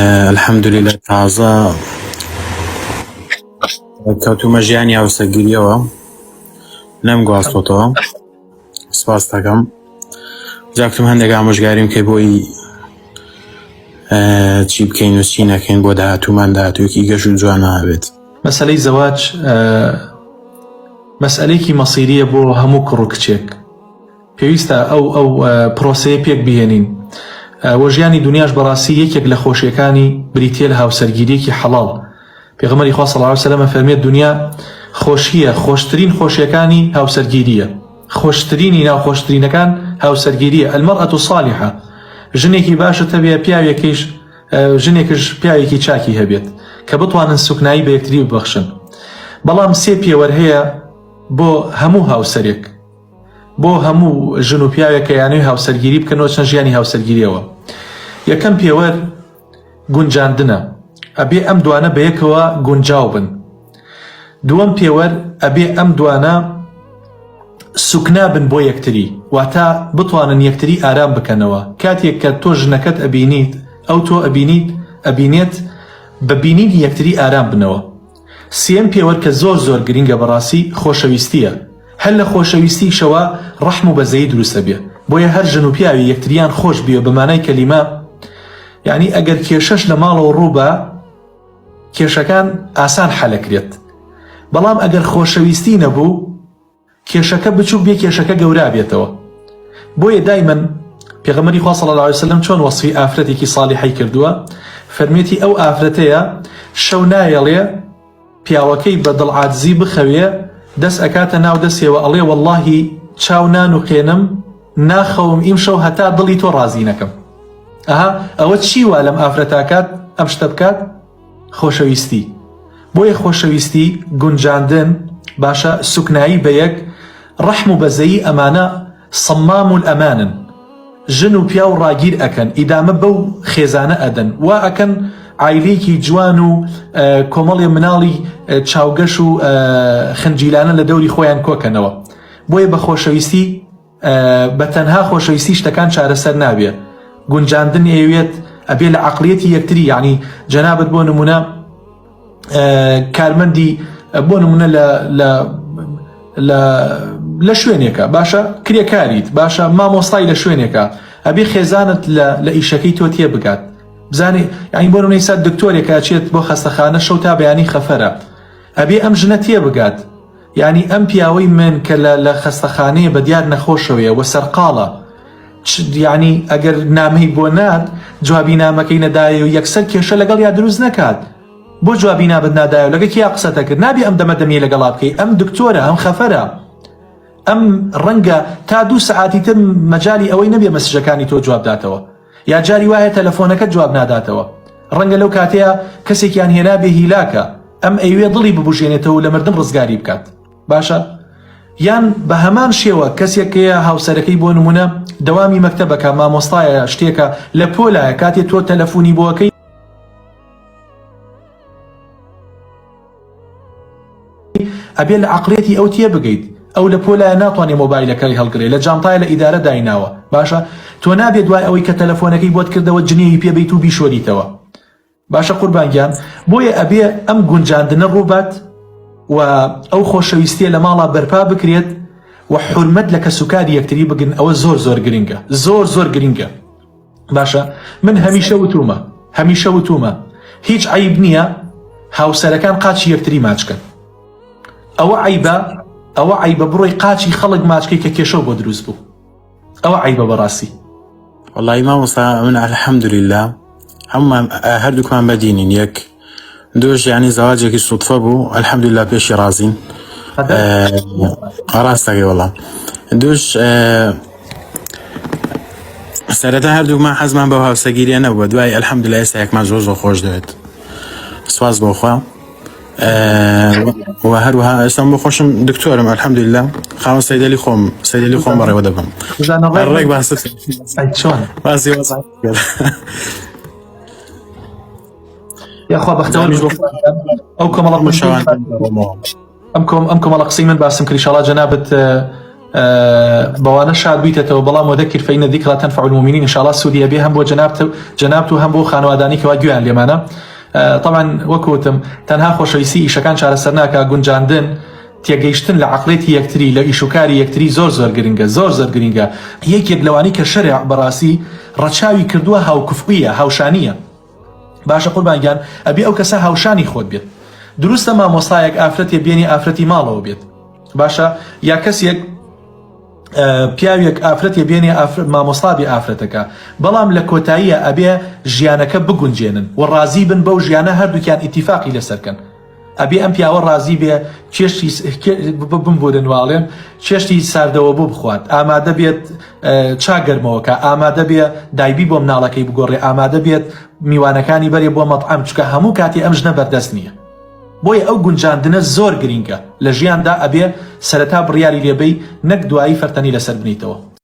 الحمد لله تازە کەوتومە ژیانی هاوسەرگیریەوە نەمگواستۆتەوە سپاس دەکەم جاکتم هەندێک ئامۆژگاریم کە بۆی چی بکەین و چی نەکەین بۆ داهاتوومان داهاتوویەکی گەش و جوان هەبێت. مەسەلەی زەواج مەسئلەیەکی مەسیریە بۆ هەموو کوڕ و کچێک. پێویستە ئەو پرۆسەیە پێک بهێنین. وە ژیانی دنیاش بەڕاستی یەکێک لە خۆشیەکانی بریتیە لە هاوسەرگیریەکی حەڵاڵ. پێغەمبەری خوا صلی الله علیه و سلم فەرمێت دنیا خۆشیە، خۆشترین خۆشیەکانی هاوسەرگیریە، خۆشترینی ناوخۆشترینەکان هاوسەرگیریە. المەرئەة الصالحە، ژنێکی باشت هەبێ، پیاوێکیش ژنێکش پیاوێکی چاکی هەبێت کە بتوانن سوکنایی بە یەکتری ببەخشن. بەڵام سێ پێوەر هەیە بۆ هەموو هاوسەرێک، بۆ هەموو ژن و پیاوێک کە یانەوەی هاوسەرگیری بکەنەوە چەند ژیانی هاوسەرگیریەوە. یەکەم پێوەر گونجاندنە، ئەبێ ئەم دوانە بەیەکەوە گونجاو بن. دووەم پێوەر ئەبێ ئەم دوانە سوکنا بن بۆ یەکتری، واتە بتوانن یەکتری ئارام بکەنەوە. کاتێک کە تۆ ژنەکەت ئەبینیت ئەو تۆ ئەبینێت بە بینینی یەکتری ئارام بنەوە. سێم پێوەر کە زۆر گرینگە بەڕاستی خۆشەویستیە. هەر لە خۆشەویستیشەوە ڕەحم و بەزەیی دروستە بێ. بۆیە هەر ژن و پیاوی یەکتریان خۆش بێ بە مانای کەلیمە. یعنی ئەگەر کێشەش لە ماڵەوە ڕووبە کێشەکان ئاسان حەلەکرێت. بەڵام ئەگەر خۆشەویستی نەبوو کێشەکە بچوو بێ کێشەکە گەورا بێتەوە. بۆیە دایمەن پێغەمبەری خوا صلی الله علیه و سلم چۆن وەصفی ئافرەتێکی صالیحی کردووە، فەرمێتی ئەو ئافرەتەیە شەو نایەڵێ پیاوەکەی بە دڵعاجزی بخەوێ، دەست ئەکاتە ناو دەستێەوە ئەڵێ وەڵڵاهی چاو نان و قێنم ناخەوم ئیم شەو هەتا دڵی تۆ ڕازی نەکەم. ئەوە چی وا لەم ئافرەتاکات ئەم شتە بکات؟ خۆشەویستی. بۆیە خۆشەویستی، گونجاندن باشە، سوکنایی بەیەک، ڕەحم و بەزەیی، ئەمانە سەمام الئەمانن. ژن و پیا و ڕاگیر ئەکەن، ئیدامە بەو خێزانە ئەدەن، وا ئەکەن عایلەیەکی جوان و کۆمەڵی مناڵی چاوگەش و خنجیلانە لە دەوری خۆیان کۆکەنەوە. بۆیە بە خۆشەویستی، بە تەنها خۆشەویستی شتەکان چارەسەر نابێ. گونجاندن ئەوێت ئەبێ لە عەقڵیەتی یەکتری، یعنی جەنابەت بۆ نمونە کارمەندی بۆ نمونە لە شوێنێکە باشە، کرێکاریت باشە، مامۆستای لە شوێنێکە، ئەبێ خێزانت لە ئیشەکەی تۆ تێ بگات. بزانێ یعنی بۆ نمونە ئێستا دکتۆرێکە چێت بۆ خەستەخانە شەو تا بەیانی خەفەرە، ئەبێ ئەم ژنە تێ بگات. یعنی ئەم پیاوەی من کە لە خەستەخانەیە بەدیار نەخۆشەوەیە و سەرقاڵە، یعنی ئەگەر نامەی بۆ نات جوابی نامەکەی نەدایە و یەکسەر کێشە لەگەڵ یا دروست نەکات. بۆ جوابی نابت نادایە و لەگە کیا قسەتە کرد؟ نابێ ئەم دەمەدەمیە لەگەڵا بکەی. ئەم دکتۆرە، ئەم خەفەرە، ئەم ڕەنگە تا 2 سەعاتی تر مەجای ئەوەی نەبێ مەسیجەکانی تۆ جواب داتەوە، یا جاری وایە تەلەفۆنەکە جواب ناداتەوە. ڕەنگە لەو کاتەیە کەسێکیان هێنا بێ هیلاکە، ئەم ئەیوێ دڵی ببوژێنێتەوە لە مردن ڕزگاری بکات. باشە؟ یان بە هەمان شێوە کەسێکەیە هاوسەرەکەی بۆ نمونە دەوامی مەکتەبەکە، مامۆستایە، شتێکە لە پۆلایە، کاتێ تۆ تەلەفۆنی بۆەکەی ئەبێ لە عەقڵێتی ئەو تێ بگەیت. ئەو لە پۆلایە ناتوانێ مۆبایلەکەی هەڵگرێ، لە جانتایە لە ئیدارە دایناوە. باشە؟ تۆ نابێت دوای ئەوەی کە تەلەفۆنەکەی بۆت کردەوە جنێوی پێبیت و بیشۆریتەوە. باشە قوربانگیان؟ بۆیە ئەبێ ئەم گونجاندنە ڕووبات و ئەو خۆشەویستیە لە ماڵا بەرپا بکرێت و حورمەت لە کەسوکاری یەکتری بگن. ئەوە زۆر گرینگە، زۆر گرینگە. باشە؟ من هەمیشە وتومە هیچ عیب نییە هاوسەرەکان قاچی یەکتری ماچکەن. ئەوە عیبە بڕۆی قاچی خەڵک ماچکەی کە کێشە بۆ دروست بوو. ئەوە عیبە بەڕاستی. وەڵڵی مامۆستا من الحەمدولله هەمومان هەردووکمان بەدینین، یەک دوش یعنی زەواجێکی سوودفە بوو، الحەمدولله پێشی رازین. ڕاستەکەی وەڵام دوش سەرەتا هەردووکمان حەزمان بەو هاوسەرگیریە نەبووە، دوای الحەمدولله ئێستا یەکمان زۆر خۆش دەوێت. سواز بۆ خوا. و هەروەها ئێستا بۆ خۆشم دکتۆرم الحەمدولله، خاوەن سەیدەلی خۆم بەڕێوە دەبم. ڕێک باسی وەزعەت کرد. یاخوا بەختەوەر ئەو کۆمەڵە قسەی من باسم کرد، ئینشاڵڵا جەنابەت بەوانە شاد بیتەوە بەڵام وەذەکر فەئین الذیکرا تەنفع المؤمنین ئینشاءالله سوودیە بێ هەم بۆ جەنابت و هەم بۆ خانەوادانی کەوا گوێیان لێمانە. طبعا وەکوتم تەنها خۆشەویستی ئیشەکان چارەسەر ناکە، گونجاندن تێگەیشتن لە عقلێتی یەکتری لە ئیشوکاری یەکتری زۆر گرنگە، زۆر گرنگە. یەکێک لەوانی کە شەرع بەڕاستی ڕەچاوی کردووە هاوکفویە، هاوشانیە. باشە قوربانگیان ئەبێ ئەو کەسە هاوشانی خۆت بێت. دروستە مامۆستایەک ئافرەتێ بێنی ئافرەتی ماڵەوە بێت، باشە یا کەسێک پیاوێک ئافرەتێ بێنێ مامۆستا بێ ئافرەتەکە، بەڵام لە کۆتاییە ئەبێ ژیانەکە بگونجێنن و ڕازی بن بەو ژیانە هەردووکیان ئیتیفاقی لەسەرکەن. ئەبێ ئەم پیاوە ڕازی بێ چێشتی بم بۆ دەنواڵێن چێشتی ساردەوە بۆ بخوات، ئامادە بێت چاگەرمەوەکە، ئامادە بێ دایبی بۆ مناڵەکەی بگۆڕێ، ئامادە بێت میوانەکانی بەرێ بۆ مەطعەم، چکە هەموو کاتی ئەم ژنە بەردەست نییە. بۆیە ئەو گونجاندنە زۆر گرینگە لە ژیاندا، ئەبێ سەرەتا بڕیاری لێبەی نەک دوایی فەرتەنی لەسەر بنیتەوە.